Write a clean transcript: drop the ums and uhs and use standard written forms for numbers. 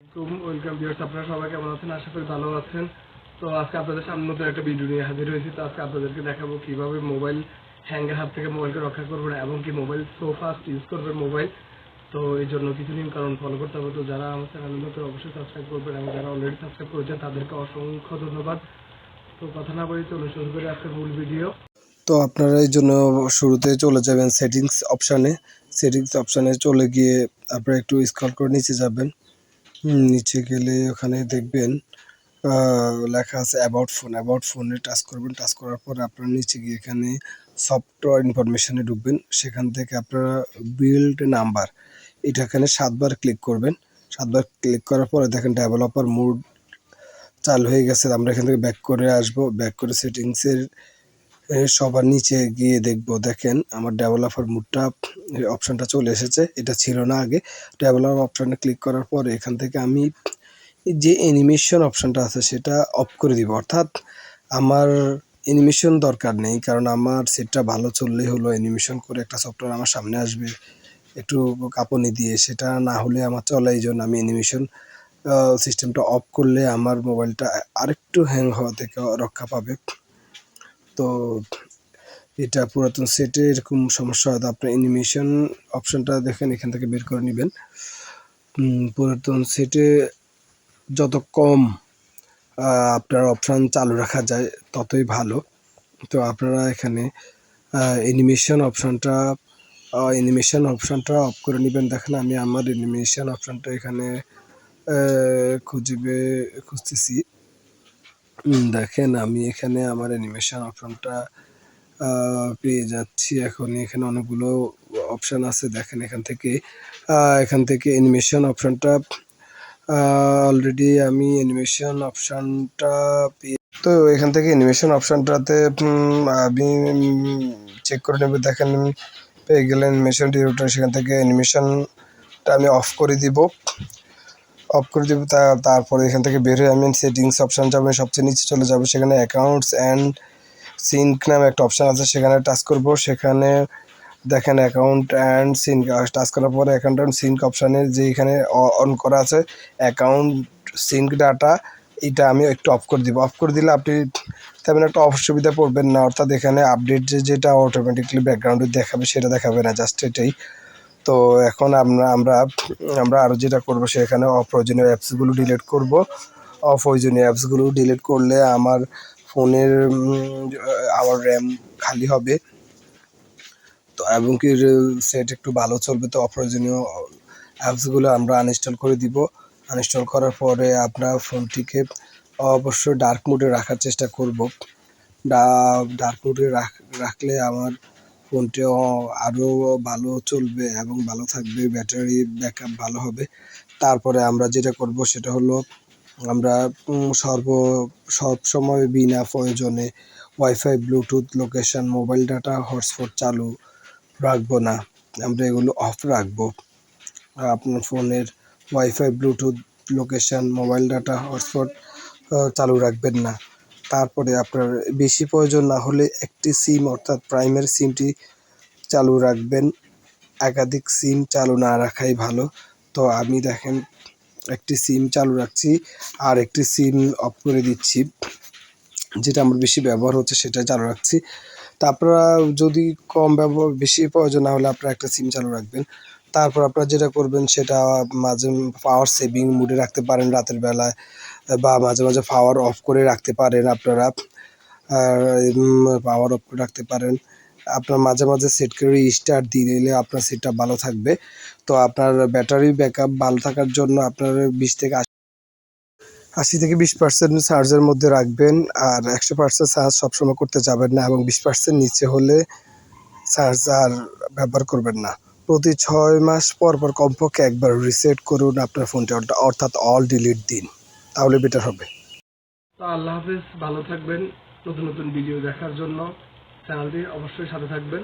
Welcome viewers, আপনারা সবাই কেমন আছেন? আশা করি ভালো আছেন। তো আজকে আপনাদের সামনে নতুন একটা ভিডিও নিয়ে হাজির হয়েছি। তো আজকে আপনাদেরকে দেখাবো কিভাবে মোবাইল হ্যাঙ্গের হাত থেকে মোবাইলকে রক্ষা করবেন এবং কি মোবাইল সো ফাস্ট ইউজ করবেন মোবাইল। তো এই জন্য কিছু নিয়ম কারণ ফলো করতে হবে। তো যারা আমার চ্যানেল নতুন অবশ্যই সাবস্ক্রাইব করবেন এবং যারা অলরেডি সাবস্ক্রাইব করেছেন তাদেরকে অসংখ্য ধন্যবাদ। তো কথা না বলি চলুন শুরু করে আজকের মূল ভিডিও। তো আপনারা এই জন্য শুরুতে চলে যাবেন সেটিংস অপশানে চলে গিয়ে আপনারা একটু স্ক্রল করে নিচে যাবেন। নিচে গেলে ওখানে দেখবেন লেখা আছে অ্যাবাউট ফোনে টাচ করবেন। টাচ করার পরে আপনারা নিচে গিয়ে এখানে সফটওয়্যার ইনফরমেশনে ঢুকবেন। সেখান থেকে আপনারা বিল্ড নাম্বার এখানে 7 বার ক্লিক করবেন। 7 বার ক্লিক করার পরে দেখেন ডেভেলপার মোড চালু হয়ে গেছে। আমরা এখান থেকে ব্যাক করে আসবো। ব্যাক করে সেটিংসের সবার নিচে গিয়ে দেখবো, দেখেন আমার ডেভেলপার মুডটা অপশানটা চলে এসেছে। এটা ছিল না আগে। ডেভেলপার অপশানে ক্লিক করার পরে এখান থেকে আমি যে অ্যানিমেশন অপশানটা আছে সেটা অফ করে দিব। অর্থাৎ আমার অ্যানিমেশন দরকার নেই, কারণ আমার সেটটা ভালো চললেই হলো। অ্যানিমেশন করে একটা সফটওয়্যার আমার সামনে আসবে একটু কাঁপুনি দিয়ে, সেটা না হলে আমার চলে। এই জন্য আমি অ্যানিমেশন সিস্টেমটা অফ করলে আমার মোবাইলটা আরেকটু হ্যাং হওয়া থেকে রক্ষা পাবে। তো এটা পুরাতন সেটে এরকম সমস্যা হয়। আপনার অ্যানিমেশন অপশানটা দেখেন এখান থেকে বের করে নেবেন। পুরাতন সেটে যত কম আপনার অপশান চালু রাখা যায় ততই ভালো। তো আপনারা এখানে অ্যানিমেশন অপশানটা অফ করে নেবেন। দেখেন আমি আমার অ্যানিমেশন অপশানটা এখানে খুঁজতেছি। দেখেন আমি এখানে আমার অ্যানিমেশন অপশানটা পেয়ে যাচ্ছি। এখন এখানে অনেকগুলো অপশান আছে। দেখেন এখান থেকে অ্যানিমেশন অপশানটা অলরেডি আমি অ্যানিমেশন অপশানটা তো এখান থেকে অ্যানিমেশন অপশানটাতে আমি চেক করে নেব। দেখেন পেয়ে গেলেন অ্যানিমেশন ডিরেক্টর। সেখান থেকে অ্যানিমেশনটা আমি অফ করে দিব। তারপরে এখান থেকে বের হয়ে আমি সেটিংস অপশান যাবেন, সবচেয়ে নিচে চলে যাব। সেখানে অ্যাকাউন্টস অ্যান্ড সিঙ্ক নামে একটা অপশান আছে, সেখানে টাচ করব। সেখানে দেখেন অ্যাকাউন্ট অ্যান্ড সিঙ্ক টাচ করার পরে অ্যাকাউন্ট অ্যান্ড সিঙ্ক অপশানে যে এখানে অন করা আছে অ্যাকাউন্ট সিঙ্ক ডাটা, এটা আমি একটু অফ করে দিব। অফ করে দিলে আপনি তেমন একটা অসুবিধা পড়বেন না। অর্থাৎ এখানে আপডেট যেটা অটোমেটিকলি ব্যাকগ্রাউন্ডে দেখাবে সেটা দেখাবে না, জাস্ট এটাই। তো এখন আমরা আরও যেটা করব সেখানে অপ্রয়োজনীয় অ্যাপসগুলো ডিলিট করব। অপ্রয়োজনীয় অ্যাপসগুলো ডিলিট করলে আমার ফোনের আমার র্যাম খালি হবে, তো এবং কি সেট একটু ভালো চলবে। তো অপ্রয়োজনীয় অ্যাপসগুলো আমরা আনইনস্টল করে দিব। আনইনস্টল করার পরে আপনার ফোনটিকে অবশ্যই ডার্ক মোডে রাখার চেষ্টা করব। ডার্ক মোডে রাখলে আমার ফোনটি আরও ভালো চলবে এবং ভালো থাকবে, ব্যাটারি ব্যাকআপ ভালো হবে। তারপরে আমরা যেটা করব সেটা হলো আমরা সব সময় বিনা প্রয়োজনে wifi, Bluetooth, location, mobile data, hotspot চালু রাখবো না। আমরা এগুলো অফ রাখবো। আপনার ফোনের wifi, Bluetooth, location, mobile data, hotspot চালু রাখবেন না। তারপরে আপনার বেশি প্রয়োজন না হলে একটি সিম অর্থাৎ প্রাইমারি সিমটি চালু রাখবেন। একাধিক সিম চালু না রাখাই ভালো। তো আমি দেখেন একটি সিম চালু রাখছি আর একটি সিম অফ করে দিচ্ছি। যেটা আমার বেশি ব্যবহার হচ্ছে সেটা চালু রাখছি। তা আপনারা যদি বেশি প্রয়োজন না হলে আপনারা একটা সিম চালু রাখবেন। তারপর আপনারা যেটা করবেন সেটা মাঝে পাওয়ার সেভিং মোডে রাখতে পারেন রাতের বেলায়, বা মাঝে মাঝে পাওয়ার অফ করে রাখতে পারেন। আপনারা পাওয়ার অফ করে রাখতে পারেন। আপনার মাঝে মাঝে সেট করে রিস্টার্ট দিয়ে দিলে আপনার সেটটা ভালো থাকবে। তো আপনার ব্যাটারি ব্যাকআপ ভালো থাকার জন্য আপনার 80 থেকে 20% চার্জের মধ্যে রাখবেন। আর 100% চার্জ সবসময় করতে যাবেন না এবং 20% নিচে হলে চার্জার ব্যবহার করবেন না। প্রতি 6 মাস পর পর কমপক্ষে একবার রিসেট করুন আপনার ফোনটি, অর্থাৎ অল ডিলিট দিন, তাহলে বেটার হবে। তো আল্লাহ হাফেজ, ভালো থাকবেন। নতুন নতুন ভিডিও দেখার জন্য চ্যানেলটি অবশ্যই সাথে থাকবেন।